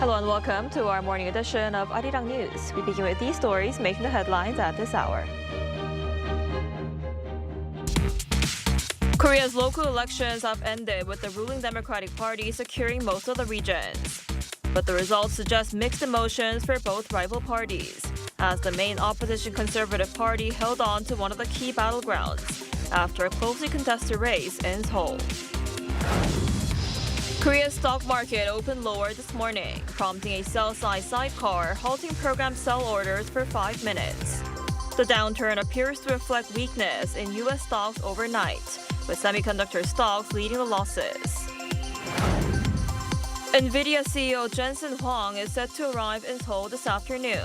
Hello and welcome to our morning edition of Arirang News. We begin with these stories making the headlines at this hour. Korea's local elections have ended with the ruling Democratic Party securing most of the regions. But the results suggest mixed emotions for both rival parties, as the main opposition Conservative Party held on to one of the key battlegrounds after a closely contested race in Seoul. Korea's stock market opened lower this morning, prompting a sell-side sidecar halting program sell orders for 5 minutes. The downturn appears to reflect weakness in U.S. stocks overnight, with semiconductor stocks leading the losses. Nvidia CEO Jensen Huang is set to arrive in Seoul this afternoon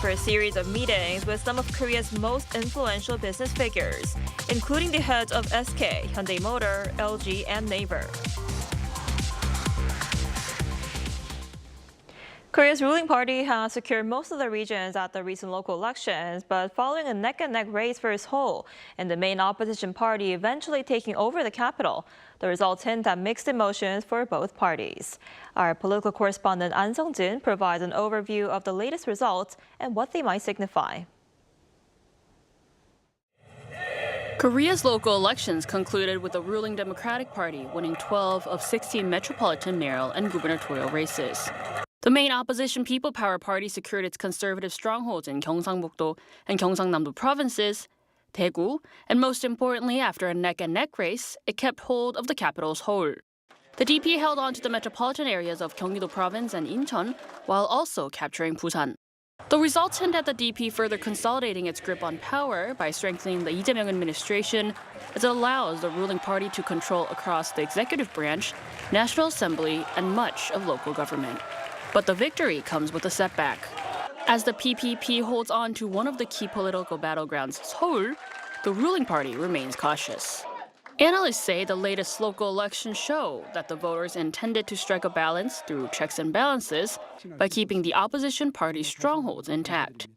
for a series of meetings with some of Korea's most influential business figures, including the heads of SK, Hyundai Motor, LG, and Naver. Korea's ruling party has secured most of the regions at the recent local elections, but following a neck-and-neck race for Seoul and the main opposition party eventually taking over the capital, the results hint at mixed emotions for both parties. Our political correspondent An Sung-jin provides an overview of the latest results and what they might signify. Korea's local elections concluded with the ruling Democratic Party winning 12 of 16 metropolitan, mayoral, and gubernatorial races. The main opposition People Power Party secured its conservative strongholds in Gyeongsangbuk-do and Gyeongsangnam-do provinces, Daegu, and most importantly, after a neck-and-neck race, it kept hold of the capital Seoul. The DP held on to the metropolitan areas of Gyeonggi-do province and Incheon, while also capturing Busan. The results hint at the DP further consolidating its grip on power by strengthening the Lee Jae-myung administration, as it allows the ruling party to control across the executive branch, National Assembly, and much of local government. But the victory comes with a setback. As the PPP holds on to one of the key political battlegrounds, Seoul, the ruling party remains cautious. Analysts say the latest local elections show that the voters intended to strike a balance through checks and balances by keeping the opposition party's strongholds intact.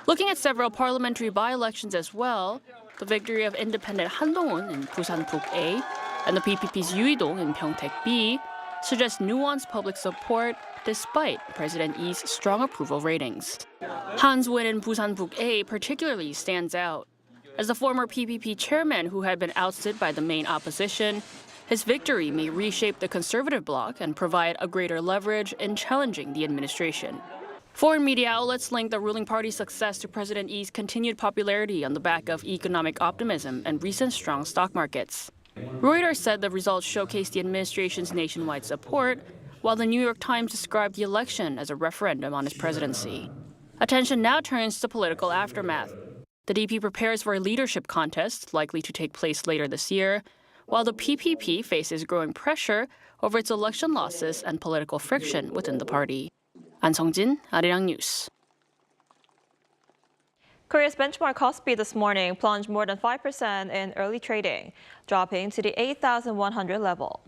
Looking at several parliamentary by-elections as well, the victory of independent Han Dong-won in Busan 북 A and the PPP's Yoo Hee-dong in Pyeongtaek B suggests nuanced public support despite President Lee's strong approval ratings. Han's win in Busan 북 A particularly stands out. As the former PPP chairman who had been ousted by the main opposition, his victory may reshape the conservative bloc and provide a greater leverage in challenging the administration. Foreign media outlets link the ruling party's success to President Lee's continued popularity on the back of economic optimism and recent strong stock markets. Reuters said the results showcased the administration's nationwide support, while the New York Times described the election as a referendum on his presidency. Attention now turns to political aftermath. The DP prepares for a leadership contest likely to take place later this year, while the PPP faces growing pressure over its election losses and political friction within the party. An Sung-jin, Arirang News. Korea's benchmark KOSPI this morning plunged more than 5% in early trading, dropping to the 8,100 level.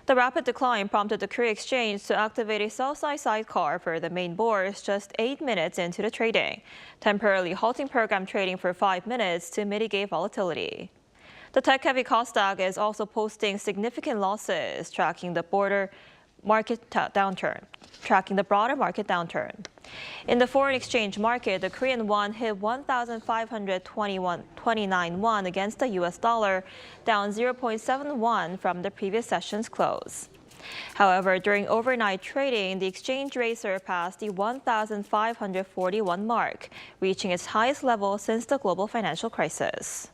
The rapid decline prompted the Korea Exchange to activate a sell-side sidecar for the main bourse just 8 minutes into the trading, temporarily halting program trading for 5 minutes to mitigate volatility. The tech-heavy Kosdaq is also posting significant losses, tracking the broader market downturn. In the foreign exchange market, the Korean won hit 1,529 won against the US dollar, down 0.71 from the previous session's close. However, during overnight trading, the exchange rate surpassed the 1,541 mark, reaching its highest level since the global financial crisis.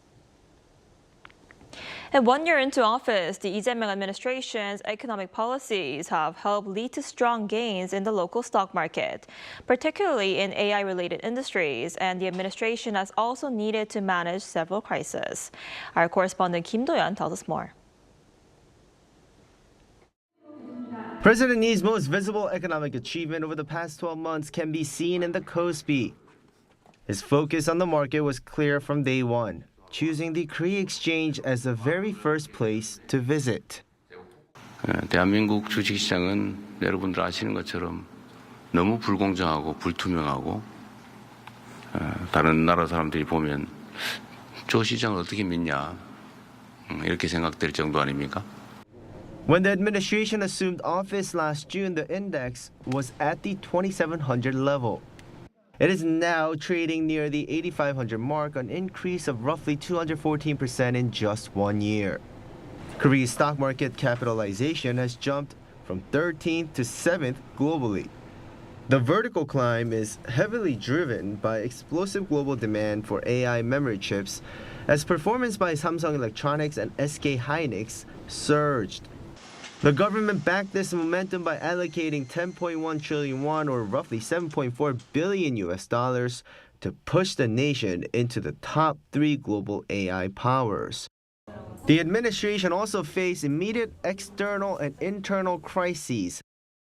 And 1 year into office, the Lee Jae-myung administration's economic policies have helped lead to strong gains in the local stock market, particularly in AI-related industries, and the administration has also needed to manage several crises. Our correspondent Kim Do-yeon tells us more. President Lee's most visible economic achievement over the past 12 months can be seen in the KOSPI. His focus on the market was clear from day one, choosing the Korea exchange as the very first place to visit. 대한민국 주식시장은 여러분들 아시는 것처럼 너무 불공정하고 불투명하고 다른 나라 사람들이 보면 저 시장을 어떻게 믿냐 이렇게 생각될 정도 아닙니까? When the administration assumed office last June, the index was at the 2,700 level. It is now trading near the 8,500 mark, an increase of roughly 214% in just 1 year. Korea's stock market capitalization has jumped from 13th to 7th globally. The vertical climb is heavily driven by explosive global demand for AI memory chips, as performance by Samsung Electronics and SK Hynix surged. The government backed this momentum by allocating 10.1 trillion won, or roughly $7.4 billion to push the nation into the top 3 global AI powers. The administration also faced immediate external and internal crises.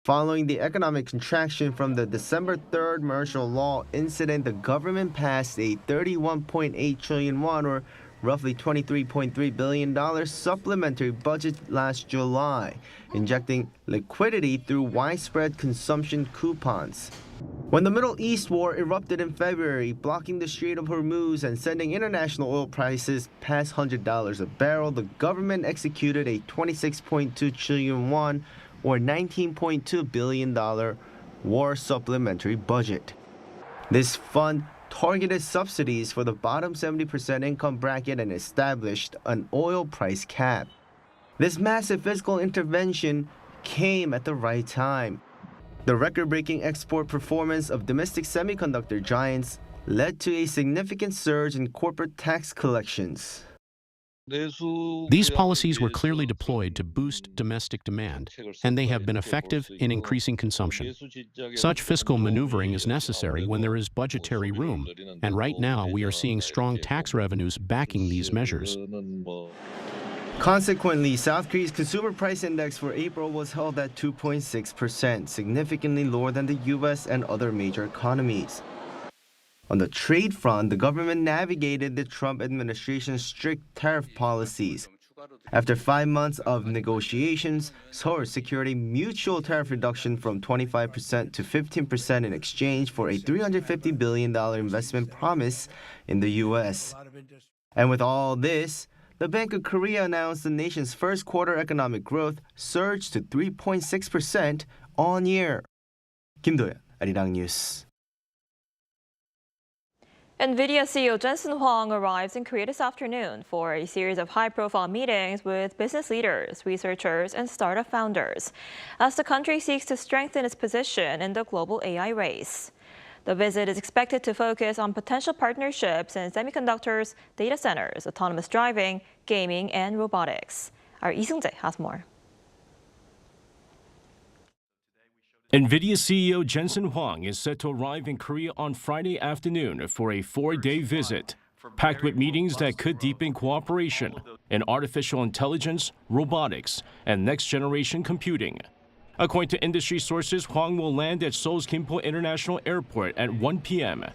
Following the economic contraction from the December 3rd martial law incident, the government passed a 31.8 trillion won, or roughly $23.3 billion supplementary budget last July, injecting liquidity through widespread consumption coupons. When the Middle East war erupted in February, blocking the Strait of Hormuz and sending international oil prices past $100 a barrel, the government executed a 26.2 trillion won, or $19.2 billion war supplementary budget. This fund targeted subsidies for the bottom 70% income bracket and established an oil price cap. This massive fiscal intervention came at the right time. The record-breaking export performance of domestic semiconductor giants led to a significant surge in corporate tax collections. These policies were clearly deployed to boost domestic demand, and they have been effective in increasing consumption. Such fiscal maneuvering is necessary when there is budgetary room, and right now we are seeing strong tax revenues backing these measures. Consequently, South Korea's consumer price index for April was held at 2.6%, significantly lower than the US and other major economies. On the trade front, the government navigated the Trump administration's strict tariff policies. After 5 months of negotiations, Seoul secured a mutual tariff reduction from 25% to 15% in exchange for a $350 billion investment promise in the U.S. And with all this, the Bank of Korea announced the nation's first quarter economic growth surged to 3.6% on year. Kim Do-yeon, Arirang News. Nvidia CEO Jensen Huang arrives in Korea this afternoon for a series of high-profile meetings with business leaders, researchers, and startup founders, as the country seeks to strengthen its position in the global AI race. The visit is expected to focus on potential partnerships in semiconductors, data centers, autonomous driving, gaming, and robotics. Our Lee Seung-jae has more. Nvidia CEO Jensen Huang is set to arrive in Korea on Friday afternoon for a 4-day visit, packed with meetings that could deepen cooperation in artificial intelligence, robotics, and next-generation computing. According to industry sources, Huang will land at Seoul's Gimpo International Airport at 1 p.m.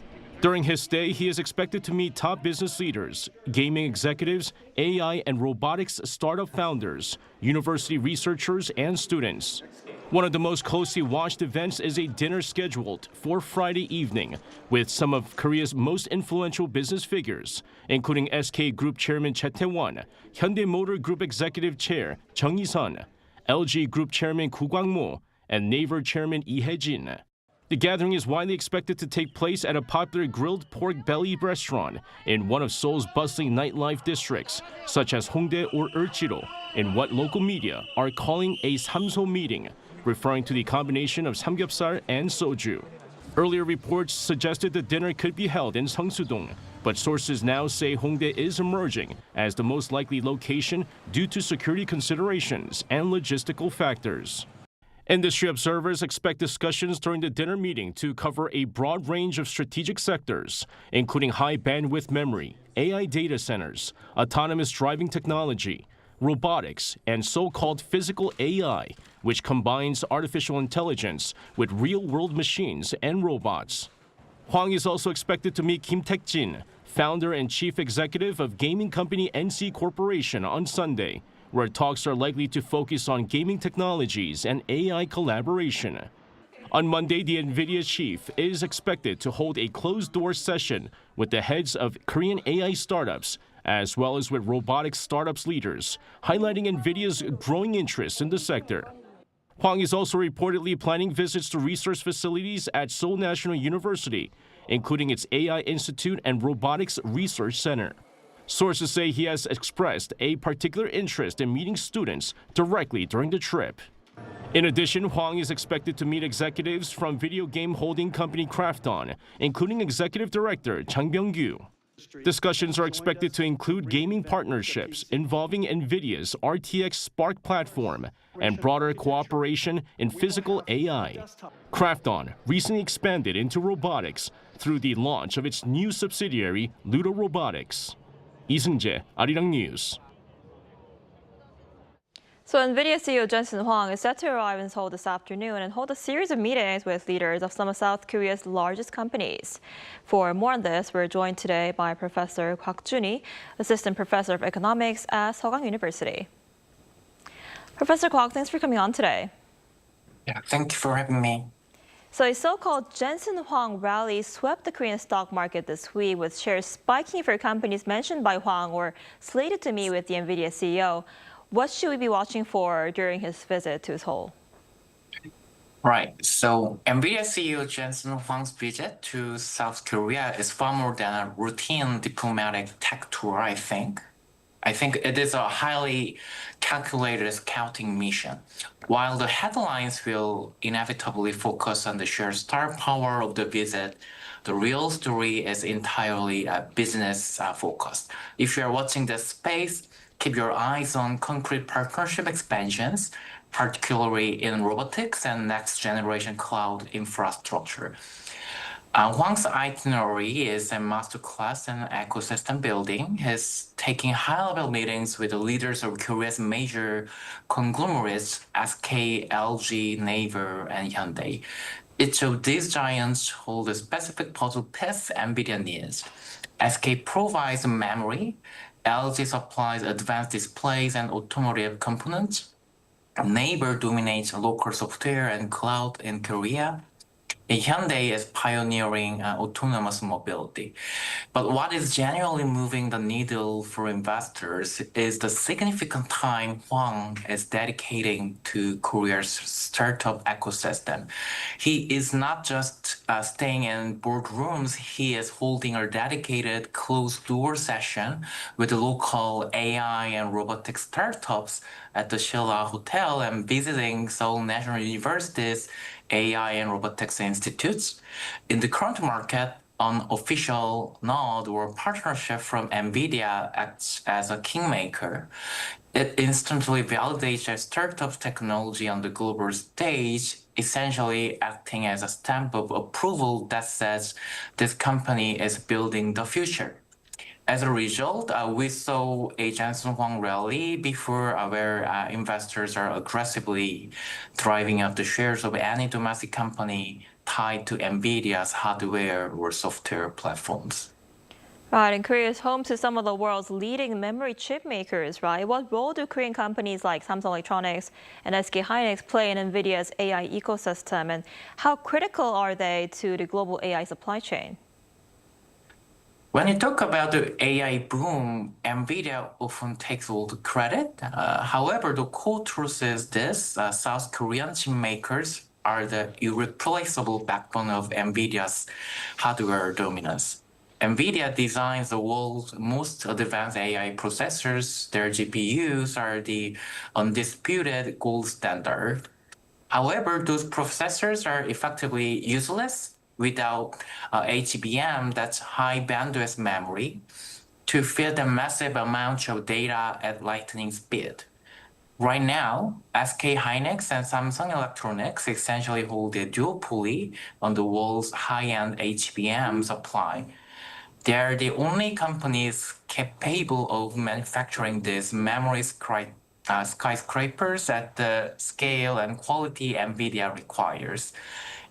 During his stay, he is expected to meet top business leaders, gaming executives, AI and robotics startup founders, university researchers, and students. One of the most closely watched events is a dinner scheduled for Friday evening with some of Korea's most influential business figures, including SK Group Chairman Choi Tae-won, Hyundai Motor Group Executive Chair Chung Hee-sun, LG Group Chairman Koo Kwang-mo, and Naver Chairman Lee Hae-jin. The gathering is widely expected to take place at a popular grilled pork belly restaurant in one of Seoul's bustling nightlife districts, such as Hongdae or Ulchiro, in what local media are calling a samso meeting, referring to the combination of samgyeopsal and soju. Earlier reports suggested the dinner could be held in Seongsu-dong, but sources now say Hongdae is emerging as the most likely location due to security considerations and logistical factors. Industry observers expect discussions during the dinner meeting to cover a broad range of strategic sectors, including high-bandwidth memory, AI data centers, autonomous driving technology, robotics, and so-called physical AI, which combines artificial intelligence with real-world machines and robots. Huang is also expected to meet Kim Taek-jin, founder and chief executive of gaming company NC Corporation, on Sunday, where talks are likely to focus on gaming technologies and AI collaboration. On Monday, the Nvidia chief is expected to hold a closed-door session with the heads of Korean AI startups, as well as with robotics startups leaders, highlighting Nvidia's growing interest in the sector. Huang is also reportedly planning visits to research facilities at Seoul National University, including its AI Institute and Robotics Research Center. Sources say he has expressed a particular interest in meeting students directly during the trip. In addition, Huang is expected to meet executives from video game holding company Krafton, including executive director Chang Byung-gyu. Discussions are expected to include gaming partnerships involving Nvidia's RTX Spark platform and broader cooperation in physical AI. Krafton recently expanded into robotics through the launch of its new subsidiary, Ludo Robotics. Lee Seung-jae, Arirang News. So Nvidia CEO Jensen Huang is set to arrive in Seoul this afternoon and hold a series of meetings with leaders of some of South Korea's largest companies. For more on this, we're joined today by Professor Kwak Juni, Assistant Professor of Economics at Seoul University. Professor Kwak, thanks for coming on today. Yeah, thank you for having me. So a so-called Jensen Huang rally swept the Korean stock market this week, with shares spiking for companies mentioned by Huang or slated to meet with the Nvidia CEO. What should we be watching for during his visit to Seoul? Right. So Nvidia CEO Jensen Huang's visit to South Korea is far more than a routine diplomatic tech tour, I think. I think it is a highly calculated scouting mission. While the headlines will inevitably focus on the sheer star power of the visit, the real story is entirely business focused. If you're watching this space, keep your eyes on concrete partnership expansions, particularly in robotics and next-generation cloud infrastructure. Huang's itinerary is a masterclass in ecosystem building. He's taking high-level meetings with the leaders of Korea's major conglomerates, SK, LG, Naver, and Hyundai. Each of these giants hold a specific puzzle piece Nvidia needs. SK provides memory, LG supplies advanced displays and automotive components. Naver dominates local software and cloud in Korea. Hyundai is pioneering autonomous mobility. But what is genuinely moving the needle for investors is the significant time Huang is dedicating to Korea's startup ecosystem. He is not just staying in boardrooms, he is holding a dedicated closed-door session with local AI and robotic startups at the Shilla Hotel and visiting Seoul National University's AI and robotics institutes. In the current market, an official nod or partnership from Nvidia acts as a kingmaker. It instantly validates a startup technology on the global stage, essentially acting as a stamp of approval that says this company is building the future. As a result, we saw a Jensen Huang rally before where investors are aggressively driving up the shares of any domestic company tied to Nvidia's hardware or software platforms. Right, and Korea is home to some of the world's leading memory chip makers, right? What role do Korean companies like Samsung Electronics and SK Hynix play in Nvidia's AI ecosystem, and how critical are they to the global AI supply chain? When you talk about the AI boom, Nvidia often takes all the credit. However, the core truth is this: South Korean chip makers are the irreplaceable backbone of Nvidia's hardware dominance. Nvidia designs the world's most advanced AI processors. Their GPUs are the undisputed gold standard. However, those processors are effectively useless without HBM, that's high bandwidth memory, to feed a massive amount of data at lightning speed. Right now, SK Hynix and Samsung Electronics essentially hold a duopoly on the world's high-end HBM supply. They are the only companies capable of manufacturing these memory skyscrapers at the scale and quality Nvidia requires.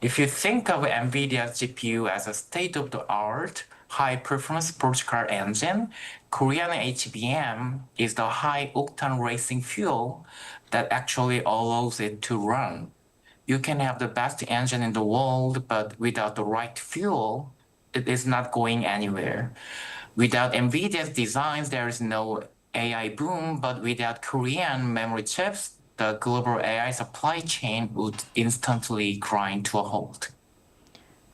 If you think of Nvidia's GPU as a state-of-the-art, high-performance sports car engine, Korean HBM is the high-octane racing fuel that actually allows it to run. You can have the best engine in the world, but without the right fuel, it is not going anywhere. Without Nvidia's designs, there is no AI boom, but without Korean memory chips, the global AI supply chain would instantly grind to a halt.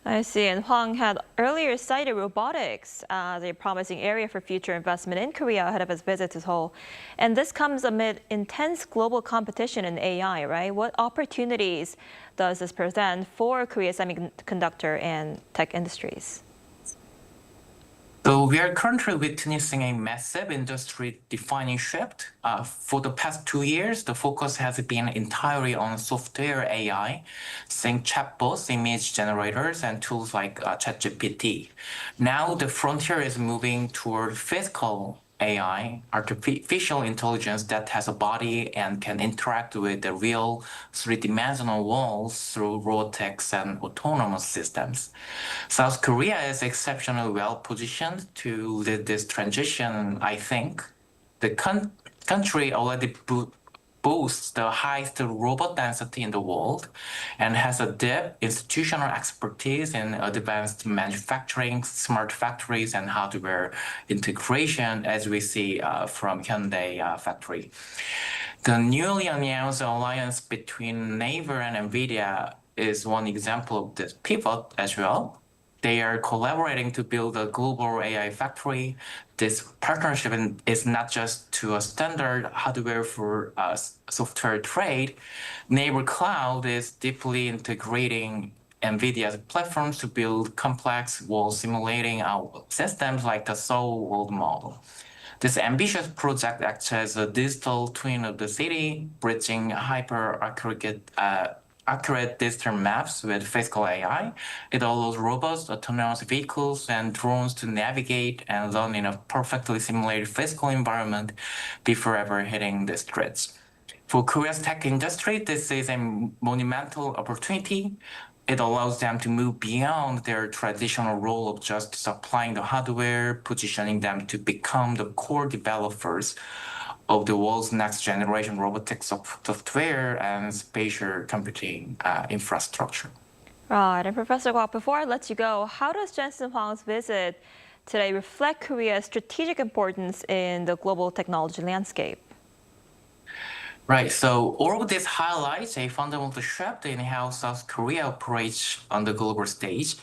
I see. And Huang had earlier cited robotics as a promising area for future investment in Korea ahead of his visit to Seoul. And this comes amid intense global competition in AI, right? What opportunities does this present for Korea's semiconductor and tech industries? So we are currently witnessing a massive industry-defining shift. For the past 2 years, the focus has been entirely on software AI, think chatbots, image generators, and tools like ChatGPT. Now the frontier is moving toward physical AI, artificial intelligence that has a body and can interact with the real three-dimensional worlds through robotics and autonomous systems. South Korea is exceptionally well positioned to lead this transition, I think. The country already boasts the highest robot density in the world and has a deep institutional expertise in advanced manufacturing, smart factories, and hardware integration, as we see from Hyundai factory. The newly announced alliance between Naver and Nvidia is one example of this pivot as well. They are collaborating to build a global AI factory. This partnership is not just to a standard hardware for software trade. Naver Cloud is deeply integrating Nvidia's platforms to build complex while simulating systems like the Seoul world model. This ambitious project acts as a digital twin of the city, bridging accurate digital maps with physical AI. It allows robust, autonomous vehicles and drones to navigate and learn in a perfectly simulated physical environment before ever hitting the streets. For Korea's tech industry, this is a monumental opportunity. It allows them to move beyond their traditional role of just supplying the hardware, positioning them to become the core developers of the world's next generation robotics software and spatial computing infrastructure. Right. And Professor Kwok, before I let you go, how does Jensen Huang's visit today reflect Korea's strategic importance in the global technology landscape? Right, so all of this highlights a fundamental shift in how South Korea operates on the global stage.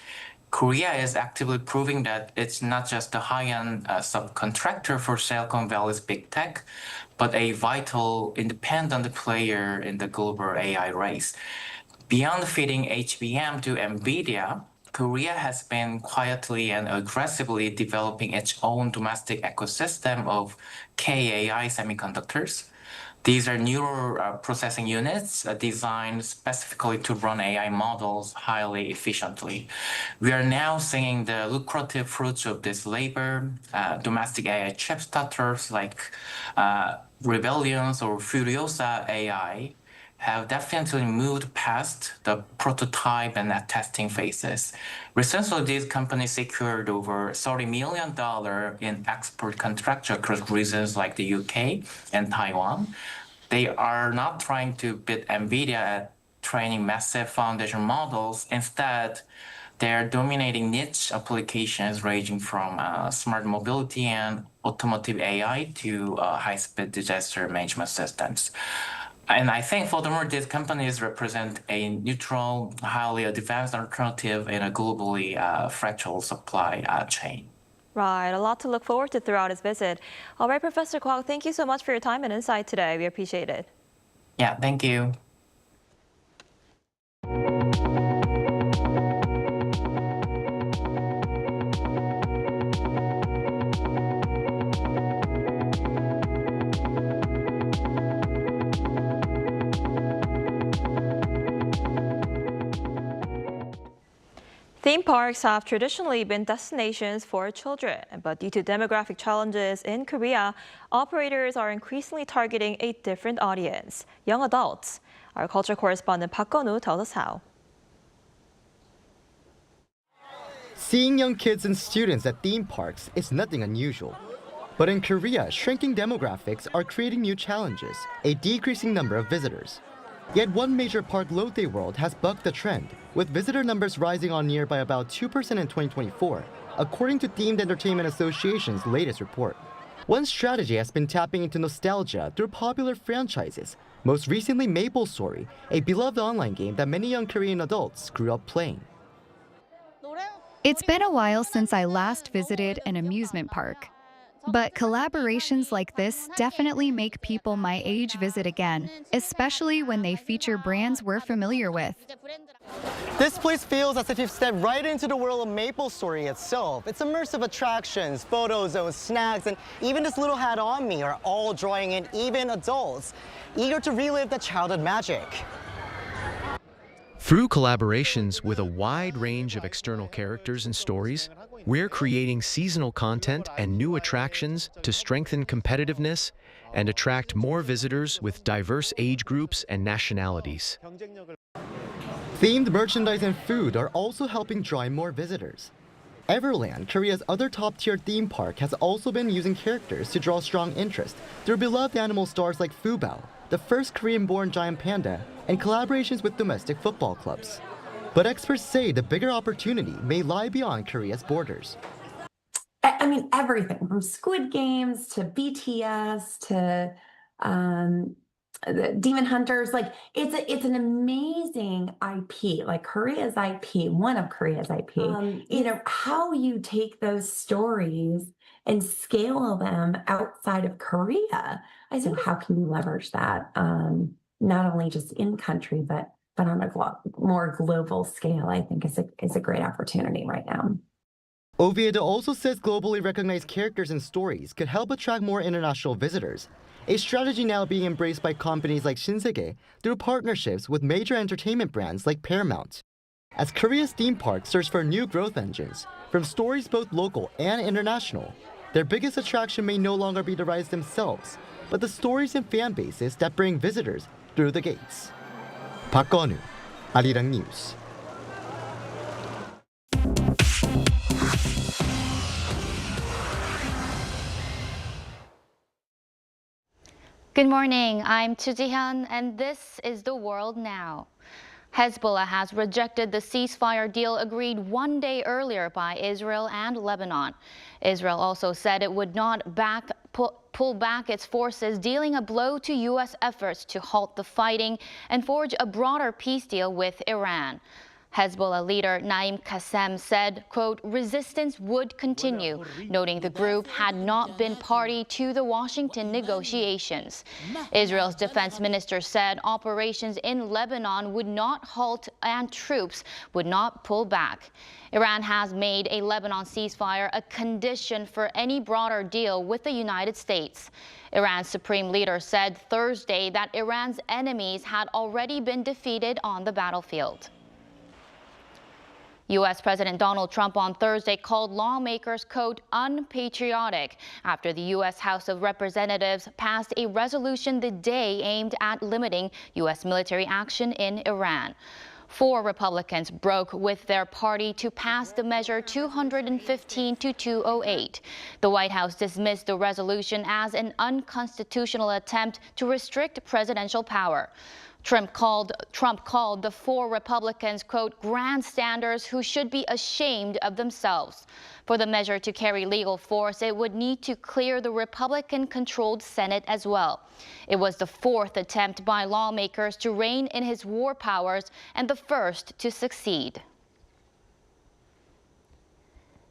Korea is actively proving that it's not just a high-end subcontractor for Silicon Valley's big tech, but a vital, independent player in the global AI race. Beyond feeding HBM to Nvidia, Korea has been quietly and aggressively developing its own domestic ecosystem of KAI semiconductors. These are neural processing units designed specifically to run AI models highly efficiently. We are now seeing the lucrative fruits of this labor. Domestic AI chip startups like Rebellions or Furiosa AI have definitely moved past the prototype and testing phases. Recently, these companies secured over $30 million in export contracts across regions like the UK and Taiwan. They are not trying to beat Nvidia at training massive foundation models. Instead, they are dominating niche applications ranging from smart mobility and automotive AI to high-speed disaster management systems. And I think, furthermore, these companies represent a neutral, highly advanced alternative in a globally fractal supply chain. Right, a lot to look forward to throughout his visit. All right, Professor Kwok, thank you so much for your time and insight today. We appreciate it. Yeah, thank you. Theme parks have traditionally been destinations for children, but due to demographic challenges in Korea, operators are increasingly targeting a different audience, young adults. Our culture correspondent Park Gun-woo tells us how. Seeing young kids and students at theme parks is nothing unusual. But in Korea, shrinking demographics are creating new challenges, a decreasing number of visitors. Yet one major park, Lotte World, has bucked the trend, with visitor numbers rising on year by about 2% in 2024, according to Themed Entertainment Association's latest report. One strategy has been tapping into nostalgia through popular franchises, most recently MapleStory, a beloved online game that many young Korean adults grew up playing. It's been a while since I last visited an amusement park. But collaborations like this definitely make people my age visit again, especially when they feature brands we're familiar with. This place feels as if you've stepped right into the world of MapleStory itself. Its immersive attractions, photo zones, snacks, and even this little hat on me are all drawing in even adults, eager to relive the childhood magic. Through collaborations with a wide range of external characters and stories, we're creating seasonal content and new attractions to strengthen competitiveness and attract more visitors with diverse age groups and nationalities. Themed merchandise and food are also helping draw in more visitors. Everland, Korea's other top-tier theme park, has also been using characters to draw strong interest through beloved animal stars like Fubao, the first Korean-born giant panda, and collaborations with domestic football clubs. But experts say the bigger opportunity may lie beyond Korea's borders. I mean, everything from Squid Games to BTS to the Demon Hunters. Like, it's an amazing IP. Like Korea's IP, one of Korea's IP. You know, how you take those stories and scale them outside of Korea. I said, how can you leverage that? Not only just in country, but on a more global scale, I think is a great opportunity right now. Oviedo also says globally recognized characters and stories could help attract more international visitors, a strategy now being embraced by companies like Shinsegae through partnerships with major entertainment brands like Paramount. As Korea's theme parks search for new growth engines, from stories both local and international, their biggest attraction may no longer be the rides themselves, but the stories and fan bases that bring visitors through the gates. Park Gun-woo, Arirang News. Good morning, I'm Chu Ji-hyun, and this is The World Now. Hezbollah has rejected the ceasefire deal agreed one day earlier by Israel and Lebanon. Israel also said it would not pull back its forces, dealing a blow to U.S. efforts to halt the fighting and forge a broader peace deal with Iran. Hezbollah leader Naim Qassem said, quote, resistance would continue, noting the group had not been party to the Washington negotiations. Israel's defense minister said operations in Lebanon would not halt and troops would not pull back. Iran has made a Lebanon ceasefire a condition for any broader deal with the United States. Iran's supreme leader said Thursday that Iran's enemies had already been defeated on the battlefield. U.S. President Donald Trump on Thursday called lawmakers, quote, unpatriotic after the U.S. House of Representatives passed a resolution the day aimed at limiting U.S. military action in Iran. 4 Republicans broke with their party to pass the measure 215 to 208. The White House dismissed the resolution as an unconstitutional attempt to restrict presidential power. Trump called the 4 Republicans, quote, grandstanders who should be ashamed of themselves. For the measure to carry legal force, it would need to clear the Republican-controlled Senate as well. It was the 4th attempt by lawmakers to rein in his war powers and the first to succeed.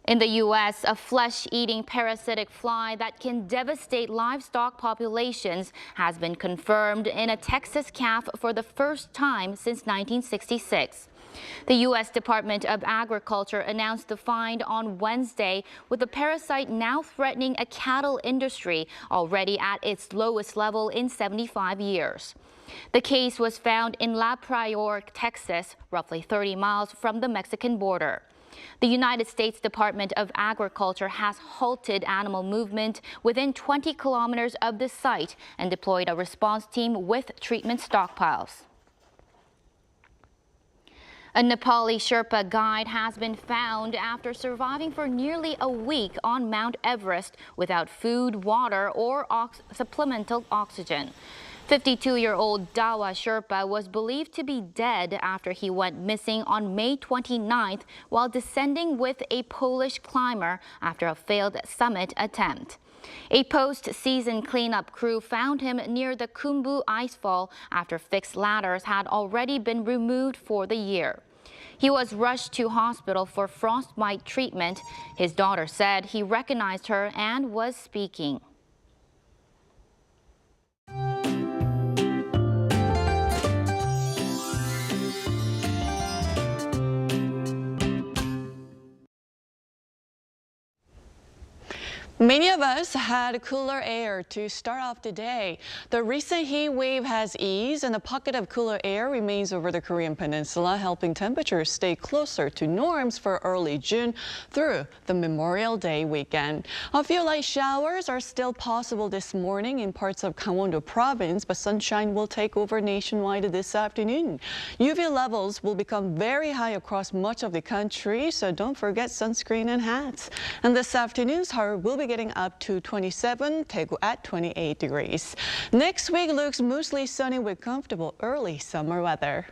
In the U.S., a flesh-eating parasitic fly that can devastate livestock populations has been confirmed in a Texas calf for the first time since 1966. The U.S. Department of Agriculture announced the find on Wednesday, with the parasite now threatening a cattle industry already at its lowest level in 75 years. The case was found in La Pryor, Texas, roughly 30 miles from the Mexican border. The United States Department of Agriculture has halted animal movement within 20 kilometers of the site and deployed a response team with treatment stockpiles. A Nepali Sherpa guide has been found after surviving for nearly a week on Mount Everest without food, water, or supplemental oxygen. 52-year-old Dawa Sherpa was believed to be dead after he went missing on May 29th while descending with a Polish climber after a failed summit attempt. A post-season cleanup crew found him near the Khumbu icefall after fixed ladders had already been removed for the year. He was rushed to hospital for frostbite treatment. His daughter said he recognized her and was speaking. Many of us had cooler air to start off the day. The recent heat wave has eased and a pocket of cooler air remains over the Korean peninsula, helping temperatures stay closer to norms for early June through the Memorial Day weekend. A few light showers are still possible this morning in parts of Gangwon-do province, but sunshine will take over nationwide this afternoon. UV levels will become very high across much of the country, so don't forget sunscreen and hats. And this afternoon's Seoul will be getting up to 27, Daegu at 28 degrees. Next week looks mostly sunny with comfortable early summer weather.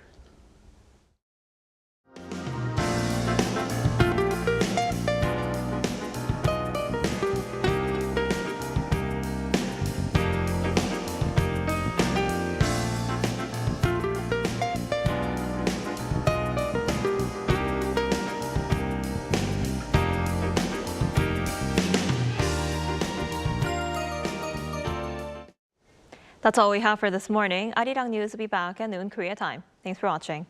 That's all we have for this morning. Arirang News will be back at noon Korea time. Thanks for watching.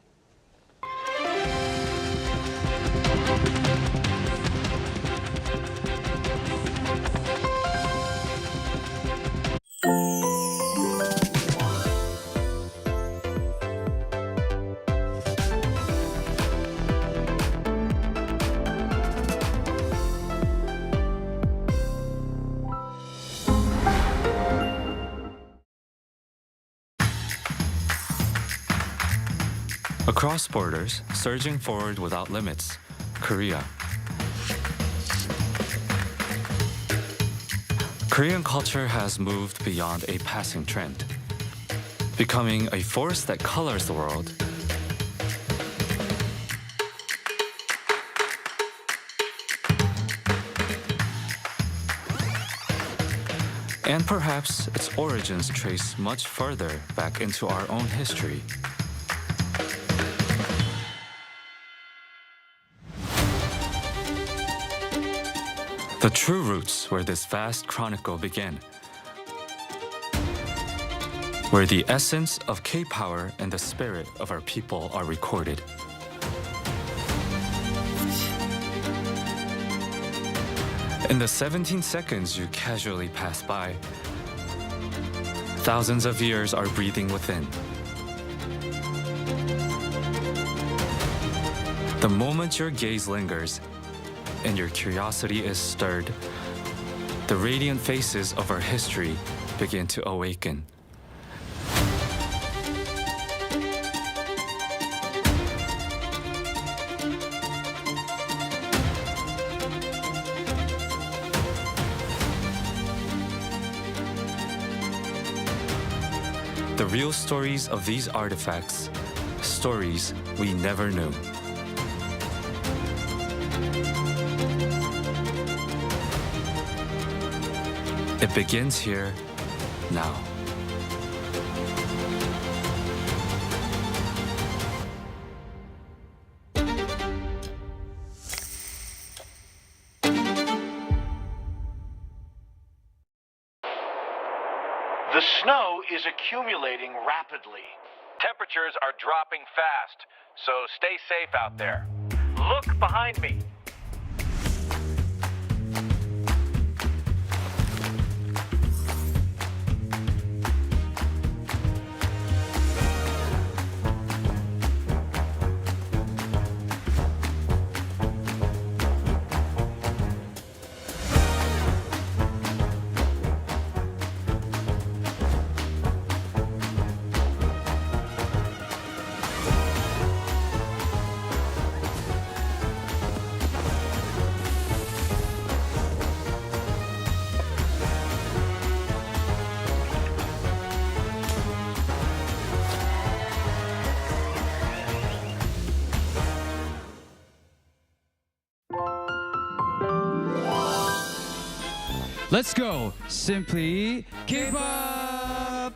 Across borders, surging forward without limits, Korea. Korean culture has moved beyond a passing trend, becoming a force that colors the world. And perhaps its origins trace much further back into our own history. The true roots where this vast chronicle began, where the essence of K-power and the spirit of our people are recorded. In the 17 seconds you casually pass by, thousands of years are breathing within. The moment your gaze lingers and your curiosity is stirred, the radiant faces of our history begin to awaken. The real stories of these artifacts, stories we never knew. It begins here, now. The snow is accumulating rapidly. Temperatures are dropping fast, so stay safe out there. Look behind me. Let's go. Simply K-pop.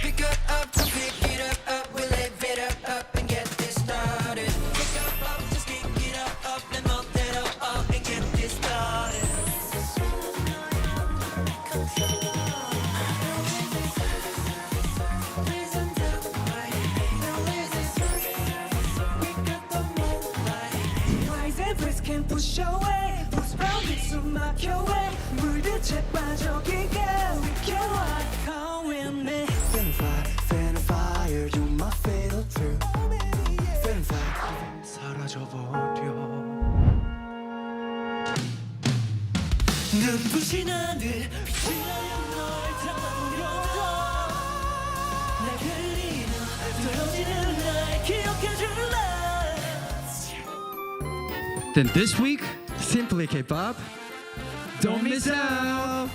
Pick up, pick it up, we live it up and get this started. Pick up, just pick it up and melt it up and get this started. Rise Everest can push away, push boundaries to mark your way. 물들채 빠져기게, we can walk on with me. Fan fire, you're my fatal truth. Fan fire, 사라져버려. 눈부신 하늘, 빛이 나요 널 담으려다. 날 그리는, 떨어지는 날 기억해줄래. Then this week, Simply K-pop. Don't miss out.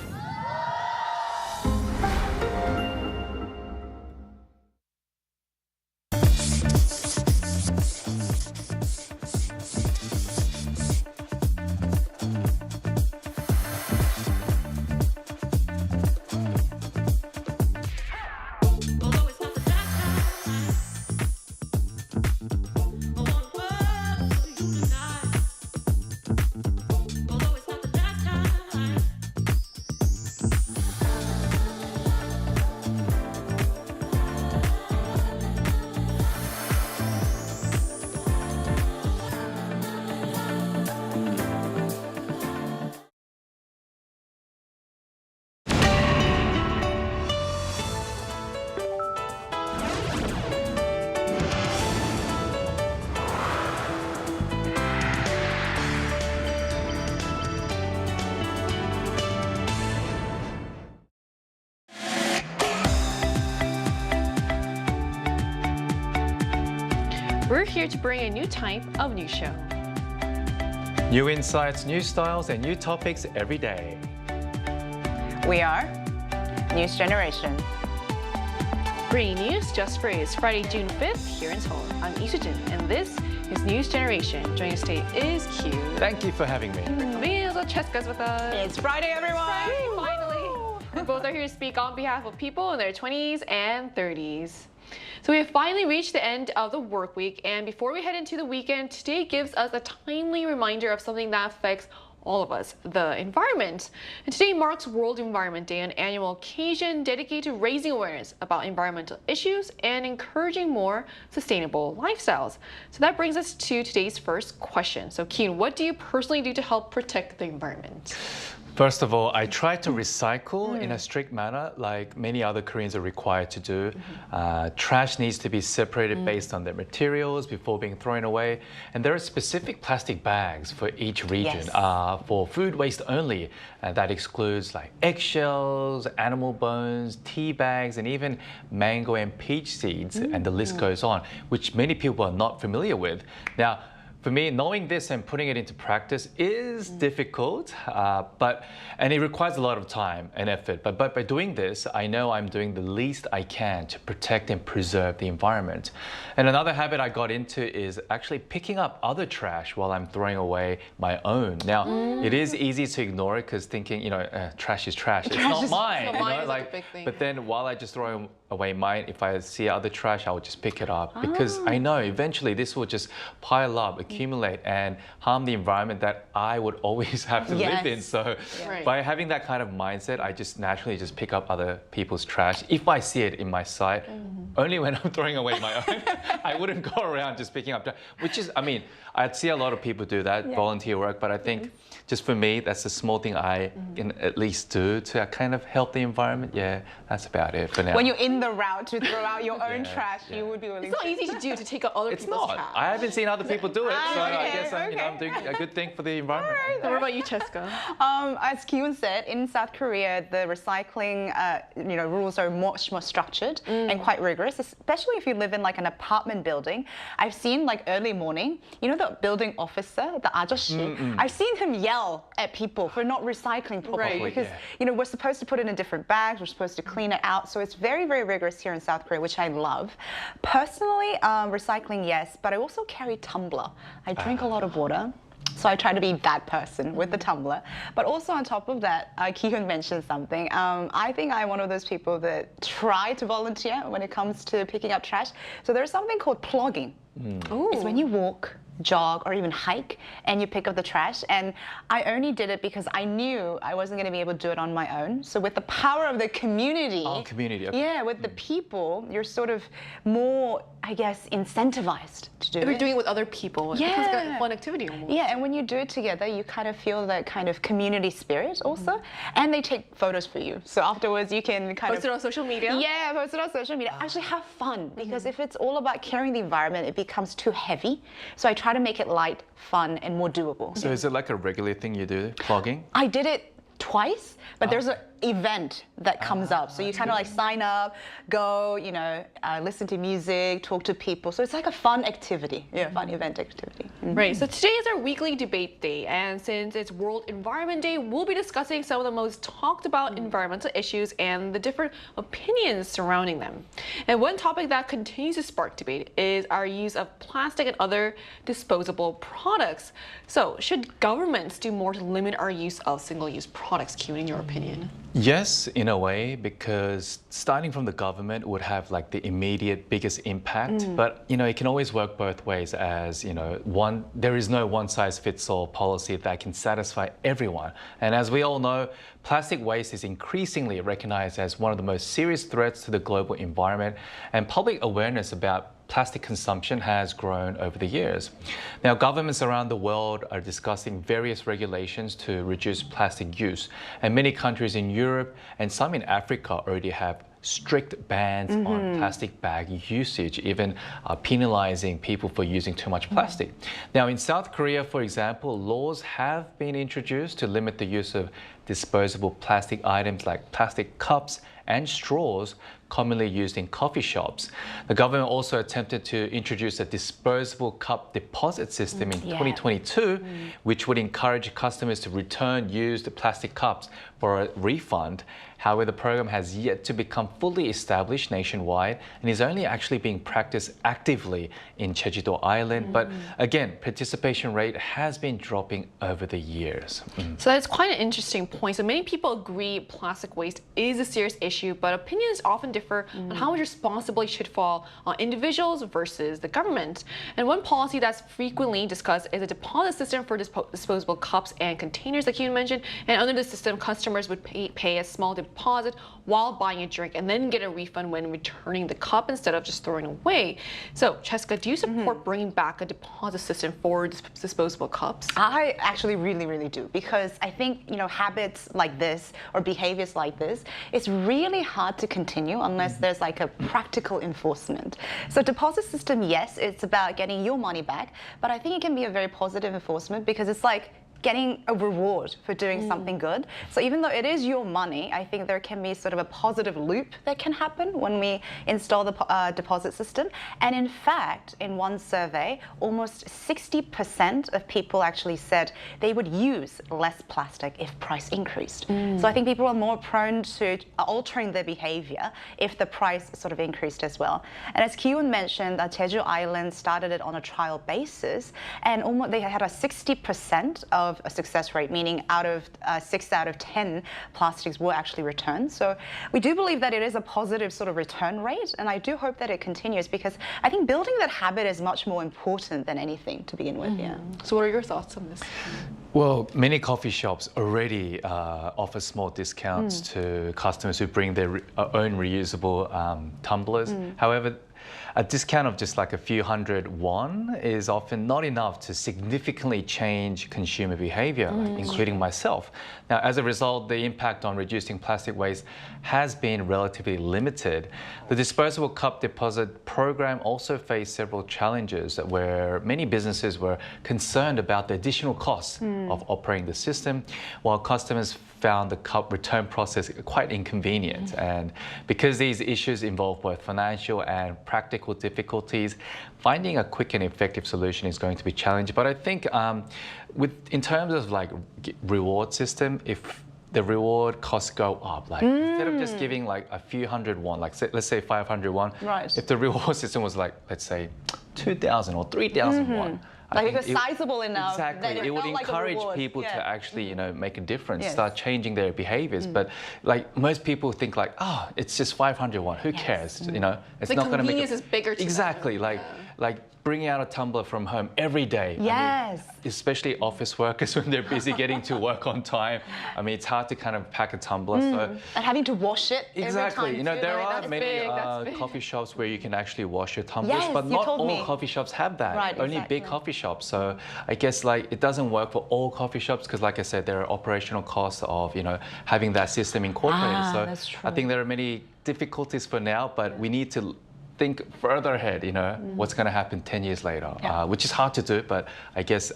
We're here to bring a new type of news show. New insights, new styles, and new topics every day. We are News Generation. Bringing news just for you. It's Friday, June 5th here in Seoul. I'm Isujin, and this is News Generation. Joining us today is Q. Thank you for having me. Me as well, Cheska's with us. It's Friday, everyone. Friday, finally. We both are here to speak on behalf of people in their 20s and 30s. So we have finally reached the end of the work week, and before we head into the weekend, today gives us a timely reminder of something that affects all of us, the environment. And today marks World Environment Day, an annual occasion dedicated to raising awareness about environmental issues and encouraging more sustainable lifestyles. So that brings us to today's first question. So Keen, what do you personally do to help protect the environment? First of all, I try to recycle in a strict manner, like many other Koreans are required to do. Trash needs to be separated based on their materials before being thrown away. And there are specific plastic bags for each region for food waste only. That excludes like eggshells, animal bones, tea bags, and even mango and peach seeds, and the list goes on, which many people are not familiar with. Now, for me, knowing this and putting it into practice is difficult, and it requires a lot of time and effort. But by doing this, I know I'm doing the least I can to protect and preserve the environment. And another habit I got into is actually picking up other trash while I'm throwing away my own. Now, it is easy to ignore it because thinking, trash is trash. It's not mine. But then while I just throw away mine, if I see other trash, I will just pick it up because I know eventually this will just pile up, accumulate, and harm the environment that I would always have to live in. So by having that kind of mindset, I just naturally just pick up other people's trash if I see it in my sight. Only when I'm throwing away my own. I wouldn't go around just picking up trash, which is, I'd see a lot of people do that, volunteer work, but I think just for me, that's a small thing I can at least do to kind of help the environment. Yeah, that's about it for now. When you're in the route to throw out your own trash, you would be willing to. It's not easy to do, to take out other people's trash. I haven't seen other people do it, so I guess I'm doing a good thing for the environment. Right. What about you, Cheska? As Kyun said, in South Korea, the recycling rules are much more structured and quite rigorous, especially if you live in like an apartment building. I've seen like early morning, the building officer, the ajoshi, I've seen him yell at people for not recycling properly because we're supposed to put it in different bags, we're supposed to clean it out, so it's very, very rigorous here in South Korea, which I love. Personally, recycling, yes, but I also carry tumbler. I drink a lot of water. So I try to be that person with the tumbler. But also on top of that, Ki-Hyun mentioned something. I think I'm one of those people that try to volunteer when it comes to picking up trash. So there's something called plugging. It's when you walk, jog, or even hike, and you pick up the trash. And I only did it because I knew I wasn't going to be able to do it on my own. So with the power of the community, okay. Yeah, with the people, you're sort of more, I guess, incentivized to do it. If you're doing it with other people, it becomes like a fun activity almost. Yeah, and when you do it together, you kind of feel that kind of community spirit also. And they take photos for you. So afterwards, you can kind of post it on social media? Yeah, post it on social media. Actually have fun, because if it's all about caring the environment, it becomes too heavy. So I try to make it light, fun, and more doable. So is it like a regular thing you do, plugging? I did it twice, but there's an event that comes up. So you kind of like sign up, go, you know, listen to music, talk to people. So it's like a fun activity, fun event activity. Right, so today is our weekly debate day, and since it's World Environment Day, we'll be discussing some of the most talked about environmental issues and the different opinions surrounding them. And one topic that continues to spark debate is our use of plastic and other disposable products. So should governments do more to limit our use of single-use products, Kyun, in your opinion? Yes, in a way, because starting from the government would have like the immediate biggest impact. But, you know, it can always work both ways, as, you know, there is no one-size-fits-all policy that can satisfy everyone. And as we all know, plastic waste is increasingly recognized as one of the most serious threats to the global environment, and public awareness about plastic consumption has grown over the years. Now, governments around the world are discussing various regulations to reduce plastic use, and many countries in Europe and some in Africa already have strict bans on plastic bag usage, even penalizing people for using too much plastic. Now, in South Korea, for example, laws have been introduced to limit the use of disposable plastic items like plastic cups and straws commonly used in coffee shops. The government also attempted to introduce a disposable cup deposit system in 2022, which would encourage customers to return used plastic cups for a refund. However, the program has yet to become fully established nationwide and is only actually being practiced actively in Jeju-do Island. But again, participation rate has been dropping over the years. So that's quite an interesting point. So many people agree plastic waste is a serious issue, but opinions often differ on how much responsibility should fall on individuals versus the government. And one policy that's frequently discussed is a deposit system for disposable cups and containers, like you mentioned. And under the system, customers would pay a small deposit while buying a drink and then get a refund when returning the cup instead of just throwing away. So, Cheska, do you support bringing back a deposit system for disposable cups? I actually really do, because I think, you know, habits like this or behaviors like this, it's really hard to continue unless there's like a practical enforcement. So deposit system, yes, it's about getting your money back, but I think it can be a very positive enforcement because it's like getting a reward for doing something good. So even though it is your money, I think there can be sort of a positive loop that can happen when we install the deposit system. And in fact, in one survey, almost 60% of people actually said they would use less plastic if price increased. So I think people are more prone to altering their behavior if the price sort of increased as well. And as Ki-Hyun mentioned, Jeju Island started it on a trial basis, and almost they had a 60% of a success rate, meaning out of 6 out of 10 plastics were actually returned. So we do believe that it is a positive sort of return rate, and I do hope that it continues, because I think building that habit is much more important than anything to begin with. So what are your thoughts on this? Well, many coffee shops already offer small discounts to customers who bring their own reusable tumblers. However, a discount of just like a few hundred won is often not enough to significantly change consumer behavior, including myself. Now, as a result, the impact on reducing plastic waste has been relatively limited. The disposable cup deposit program also faced several challenges where many businesses were concerned about the additional costs of operating the system, while customers found the cup return process quite inconvenient. And because these issues involve both financial and practical difficulties, finding a quick and effective solution is going to be challenging. But I think in terms of like reward system, if the reward costs go up, like instead of just giving like a few hundred won, like let's say 500 won, if the reward system was like, let's say 2,000 or 3,000 won, Like it was sizable enough. Exactly. That it would felt like a encourage reward. people to actually, make a difference, Yes. start changing their behaviors. But like most people think like, oh, it's just 500 won. Who cares? It's The not going to make convenience is bigger to them. Exactly. Like bringing out a tumbler from home every day. Yes. Especially office workers when they're busy getting to work on time. I mean, it's hard to kind of pack a tumbler. So And having to wash it exactly. every time. There too. are That's many big. coffee shops where you can actually wash your tumblers, Yes, but you not told all me. coffee shops have that. Right, Only exactly. big coffee shops. So I guess like it doesn't work for all coffee shops because, like I said, there are operational costs of having that system incorporated. So that's true. I think there are many difficulties for now, but we need to think further ahead. What's going to happen 10 years later, which is hard to do, but I guess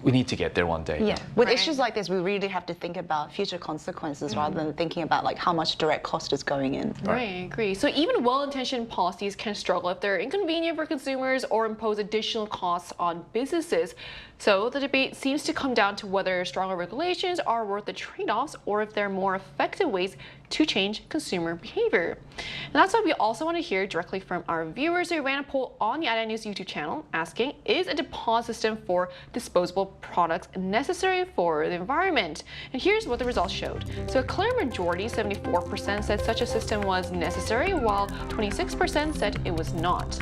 we need to get there one day. Yeah. With issues like this, we really have to think about future consequences rather than thinking about like how much direct cost is going in. Right, I agree. So even well-intentioned policies can struggle if they're inconvenient for consumers or impose additional costs on businesses. So the debate seems to come down to whether stronger regulations are worth the trade-offs or if there are more effective ways to change consumer behavior. And that's why we also want to hear directly from our viewers. We ran a poll on the IDA News YouTube channel asking, is a deposit system for disposable products necessary for the environment? And here's what the results showed. So a clear majority, 74%, said such a system was necessary, while 26% said it was not.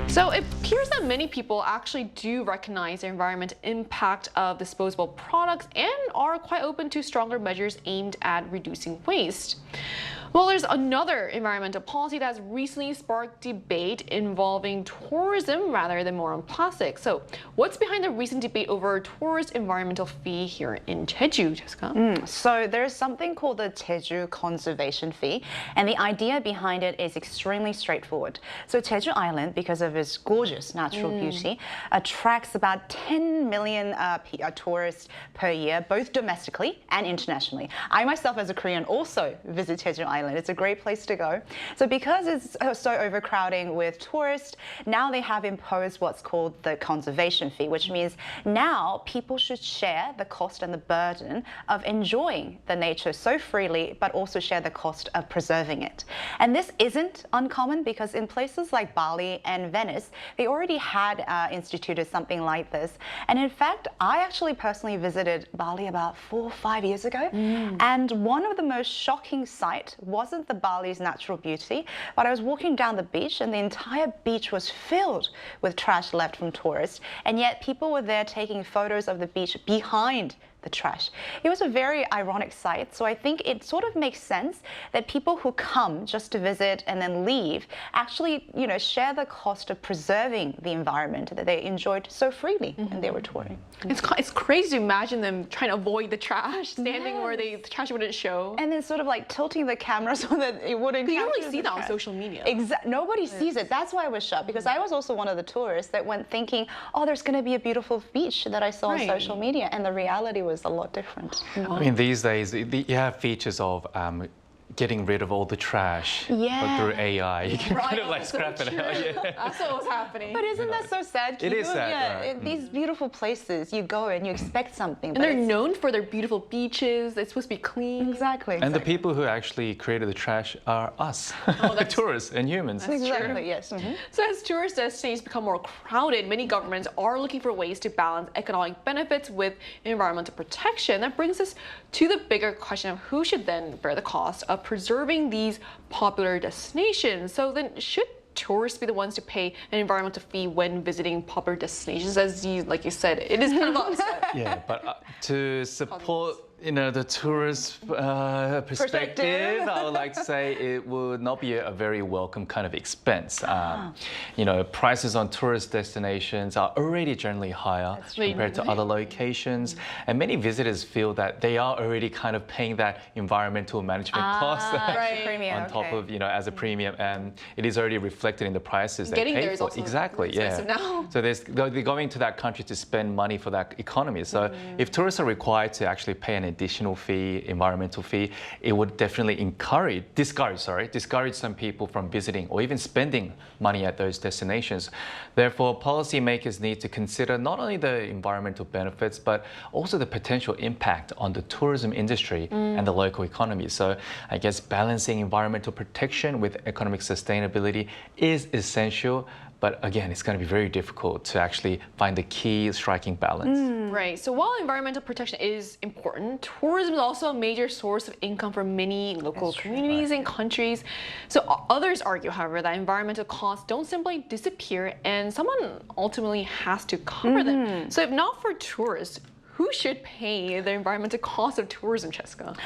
So it appears that many people actually do recognize the environmental impact of disposable products and are quite open to stronger measures aimed at reducing waste. Well, there's another environmental policy that's recently sparked debate involving tourism rather than more on plastic. So what's behind the recent debate over tourist environmental fee here in Jeju, Jessica? So there's something called the Jeju conservation fee, and the idea behind it is extremely straightforward. So Jeju Island, because of its gorgeous natural beauty, attracts about 10 million tourists per year, both domestically and internationally. I myself, as a Korean, also visit Jeju Island. It's a great place to go. So because it's so overcrowding with tourists, now they have imposed what's called the conservation fee, which means now people should share the cost and the burden of enjoying the nature so freely, but also share the cost of preserving it. And this isn't uncommon because in places like Bali and Venice, they already had instituted something like this. And in fact, I actually personally visited Bali about 4 or 5 years ago. And one of the most shocking sights wasn't the Bali's natural beauty, but I was walking down the beach and the entire beach was filled with trash left from tourists, and yet people were there taking photos of the beach behind the trash. It was a very ironic sight, so I think it sort of makes sense that people who come just to visit and then leave actually, share the cost of preserving the environment that they enjoyed so freely when they were touring. It's crazy to imagine them trying to avoid the trash, standing where the trash wouldn't show. And then sort of like tilting the camera so that it wouldn't You don't capture really see the that on trash. social media. Nobody sees it. That's why I was shocked, because I was also one of the tourists that went thinking, oh, there's going to be a beautiful beach that I saw on social media, and the reality was a lot different. I mean, these days, you have features of getting rid of all the trash, but through AI. You can kind of like scrap it out. Yeah. That's what was happening. But isn't that so sad? It is sad, right? These beautiful places, you go and you expect something. And they're known for their beautiful beaches. It's supposed to be clean. Exactly. And the people who actually created the trash are us, the tourists and humans. That's Exactly, true. yes. So as tourist destinations become more crowded, many governments are looking for ways to balance economic benefits with environmental protection. That brings us to the bigger question of who should then bear the cost of preserving these popular destinations. So then should tourists be the ones to pay an environmental fee when visiting popular destinations? Like you said, it is kind of upset. Yeah, but to support the tourist perspective, I would like to say it would not be a very welcome kind of expense. Prices on tourist destinations are already generally higher compared to other locations, and many visitors feel that they are already kind of paying that environmental management cost on top of as a premium, and it is already reflected in the prices they Getting pay there is for. also Exactly, yeah. now. So they're going to that country to spend money for that economy. So if tourists are required to actually pay an additional fee, environmental fee, it would definitely discourage some people from visiting or even spending money at those destinations. Therefore, policymakers need to consider not only the environmental benefits, but also the potential impact on the tourism industry and the local economy. So I guess balancing environmental protection with economic sustainability is essential. But again, it's going to be very difficult to actually find the key striking balance. Right. So while environmental protection is important, tourism is also a major source of income for many local communities and countries. So others argue, however, that environmental costs don't simply disappear and someone ultimately has to cover them. So if not for tourists, who should pay the environmental cost of tourism, Cheska?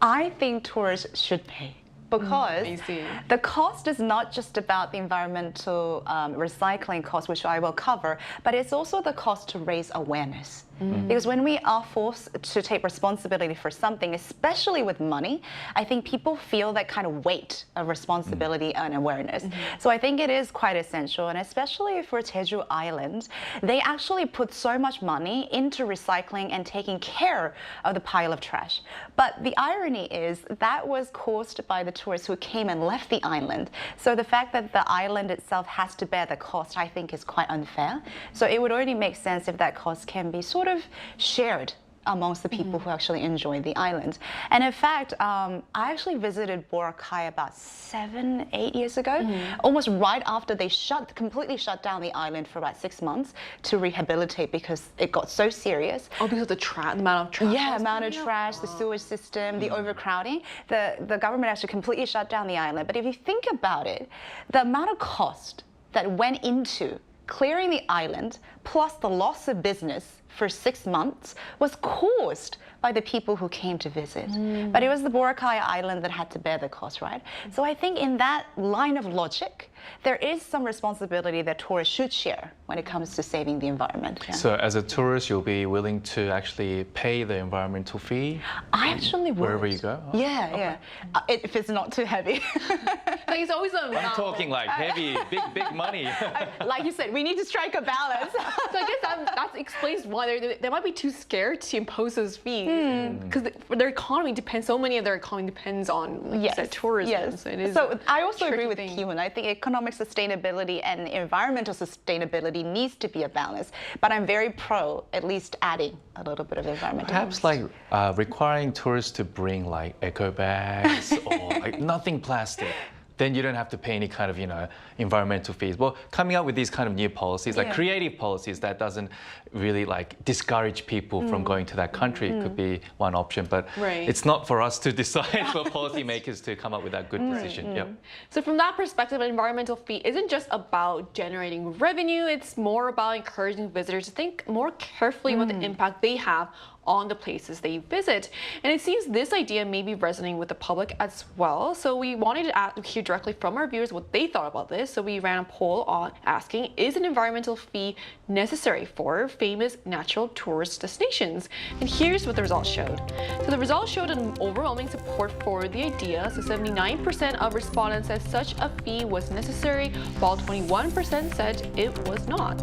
I think tourists should pay. Because the cost is not just about the environmental recycling cost, which I will cover, but it's also the cost to raise awareness. Because when we are forced to take responsibility for something, especially with money, I think people feel that kind of weight of responsibility and awareness. So I think it is quite essential, and especially for Jeju Island, they actually put so much money into recycling and taking care of the pile of trash. But the irony is that was caused by the tourists who came and left the island. So the fact that the island itself has to bear the cost, I think, is quite unfair. So it would only make sense if that cost can be sort of shared amongst the people who actually enjoy the island. And in fact, I actually visited Boracay about 7-8 years ago, almost right after they completely shut down the island for about 6 months to rehabilitate because it got so serious. Oh, because of the amount of trash? Yeah, amount of trash, the sewage system, the overcrowding. The government actually completely shut down the island. But if you think about it, the amount of cost that went into clearing the island, plus the loss of business for 6 months, was caused by the people who came to visit. But it was the Boracay Island that had to bear the cost, right? So I think in that line of logic, there is some responsibility that tourists should share when it comes to saving the environment. Yeah. So as a tourist, you'll be willing to actually pay the environmental fee? I actually would. Wherever you go? Yeah. If it's not too heavy. Like it's always I'm talking like heavy, big money. Like you said, we need to strike a balance. So I guess that explains why they might be too scared to impose those fees. Because their economy depends, so many of their economy depends on, like you said, tourism. Yes. So, it is so I also agree with thing. Kiwon. I think economic sustainability and environmental sustainability needs to be a balance. But I'm very pro at least adding a little bit of environmental. Perhaps like requiring tourists to bring like eco bags or like nothing plastic. Then you don't have to pay any kind of, environmental fees. Well, coming up with these kind of new policies, like creative policies that doesn't really like discourage people from going to that country could be one option. But it's not for us to decide for policymakers to come up with that good decision. Yep. So from that perspective, an environmental fee isn't just about generating revenue. It's more about encouraging visitors to think more carefully about the impact they have on the places they visit. And it seems this idea may be resonating with the public as well. So we wanted to hear directly from our viewers what they thought about this. So we ran a poll on asking, is an environmental fee necessary for famous natural tourist destinations? And here's what the results showed. So the results showed an overwhelming support for the idea. So 79% of respondents said such a fee was necessary, while 21% said it was not.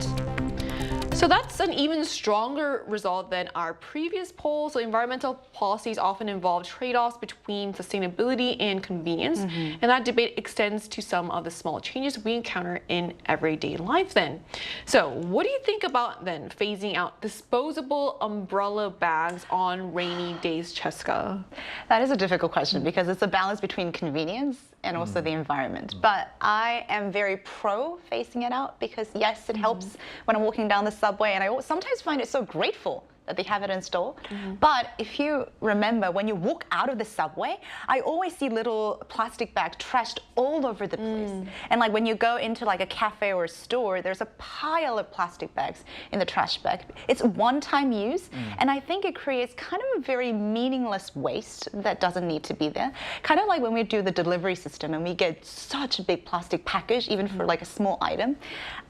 So that's an even stronger result than our previous poll. So environmental policies often involve trade-offs between sustainability and convenience. And that debate extends to some of the small changes we encounter in everyday life then. So what do you think about then phasing out disposable umbrella bags on rainy days, Cheska? That is a difficult question because it's a balance between convenience and also the environment. But I am very pro phasing it out because yes, it helps when I'm walking down the subway, and I sometimes find it so grateful that they have it installed. But if you remember, when you walk out of the subway, I always see little plastic bags trashed all over the place. And like when you go into like a cafe or a store, there's a pile of plastic bags in the trash bag. It's one-time use, and I think it creates kind of a very meaningless waste that doesn't need to be there. Kind of like when we do the delivery system and we get such a big plastic package, even for like a small item.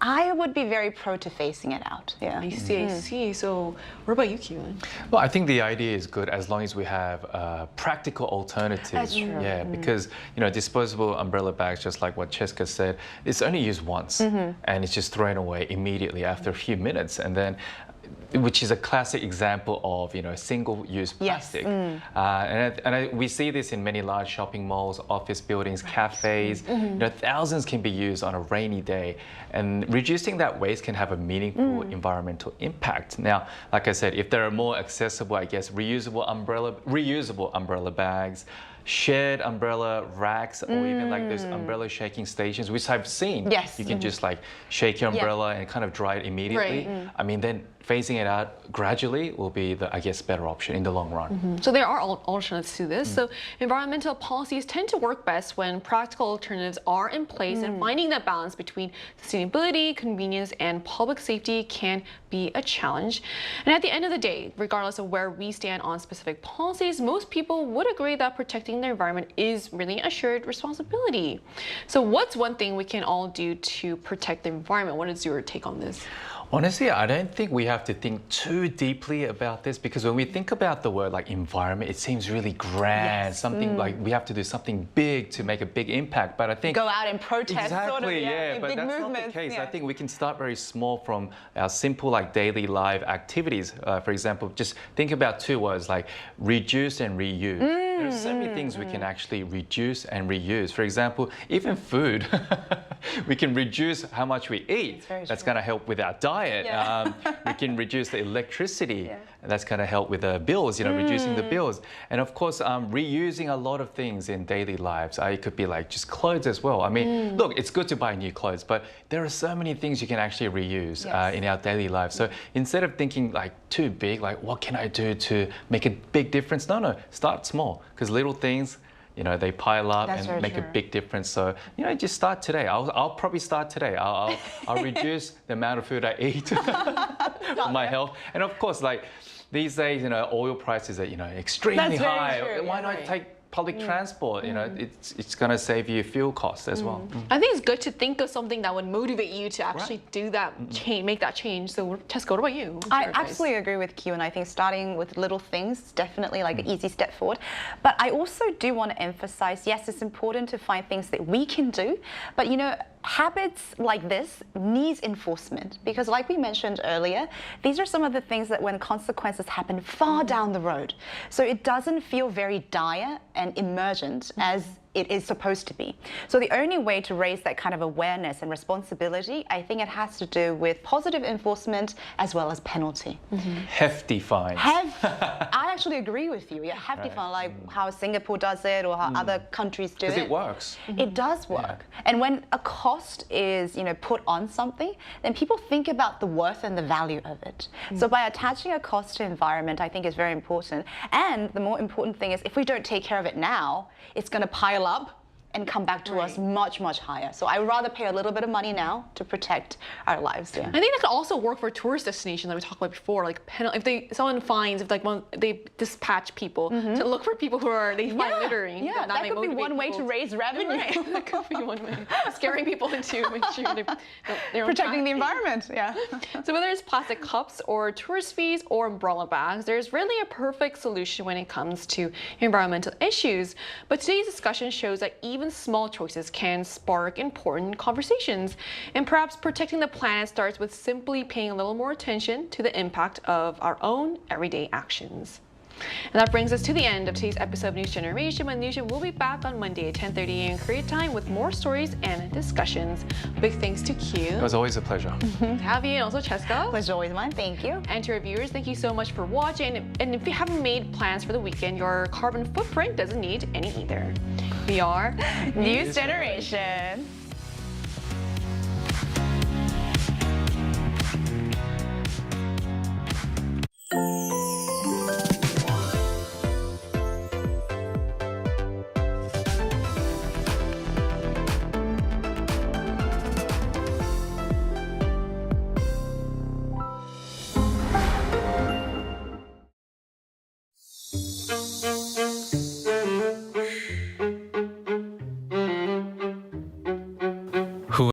I would be very pro to phasing it out. Yeah. I see. So what about you, Kiwon? Well, I think the idea is good as long as we have practical alternatives. That's true. Yeah, because disposable umbrella bags, just like what Cheska said, it's only used once, and it's just thrown away immediately after a few minutes, and then. Which is a classic example of single-use plastic, we see this in many large shopping malls, office buildings, cafes. Thousands can be used on a rainy day, and reducing that waste can have a meaningful environmental impact. Now, like I said, if there are more accessible, I guess, reusable umbrella bags, shared umbrella racks or even like those umbrella shaking stations, which I've seen. Yes. You can just like shake your umbrella and kind of dry it immediately. I mean, then phasing it out gradually will be the, I guess, better option in the long run. So there are alternatives to this. So environmental policies tend to work best when practical alternatives are in place, and finding that balance between sustainability, convenience, and public safety can be a challenge. And at the end of the day, regardless of where we stand on specific policies, most people would agree that protecting the environment is really a shared responsibility. So what's one thing we can all do to protect the environment? What is your take on this? Honestly, I don't think we have to think too deeply about this, because when we think about the word like environment, it seems really grand, something like we have to do something big to make a big impact. But I think go out and protest, exactly, but big that's movements. not the case. I think we can start very small from our simple like daily life activities. For example, just think about two words like reduce and reuse. There are so many things we can actually reduce and reuse. For example, even food, we can reduce how much we eat. That's going to help with our diet. We can reduce the electricity. And that's going to help with the bills, reducing the bills. And of course, reusing a lot of things in daily lives. It could be like just clothes as well. I mean, look, it's good to buy new clothes, but there are so many things you can actually reuse in our daily lives. So instead of thinking like too big, like what can I do to make a big difference? No, start small, because little things, they pile up and make a big difference. So, just start today. I'll probably start today. I'll reduce the amount of food I eat for my health. And of course, like these days, oil prices are, extremely high. Why not take public transport? It's going to save you fuel costs as well. I think it's good to think of something that would motivate you to actually do that change, make that change. So Jessica, what about you? I absolutely agree with Q, and I think starting with little things is definitely like an easy step forward. But I also do want to emphasize, yes, it's important to find things that we can do, but habits like this needs enforcement, because like we mentioned earlier, these are some of the things that when consequences happen far down the road. So it doesn't feel very dire and emergent as it is supposed to be. So the only way to raise that kind of awareness and responsibility, I think it has to do with positive enforcement as well as penalty. Hefty fines. I actually agree with you. Yeah, hefty fine, like how Singapore does it or how other countries do it. Because it works. It does work. And when a cost is, put on something, then people think about the worth and the value of it. So by attaching a cost to environment, I think is very important. And the more important thing is, if we don't take care of it now, it's going to pile up and come back to us much, much higher. So I'd rather pay a little bit of money now to protect our lives. I think that could also work for tourist destinations that we talked about before. Like if someone finds, if they dispatch people to look for people who they find littering. Yeah, that could be one way to raise revenue. That could be one way. Scaring people into make sure they're protecting the environment. So whether it's plastic cups or tourist fees or umbrella bags, there's really a perfect solution when it comes to environmental issues. But today's discussion shows that even small choices can spark important conversations. And perhaps protecting the planet starts with simply paying a little more attention to the impact of our own everyday actions. And that brings us to the end of today's episode of News Generation. My Newsroom will be back on Monday at 10:30 a.m. Korea time with more stories and discussions. Big thanks to Q. It was always a pleasure. To have you, and also Cheska. Pleasure always mine. Thank you. And to our viewers, thank you so much for watching. And if you haven't made plans for the weekend, your carbon footprint doesn't need any either. We are News Generation.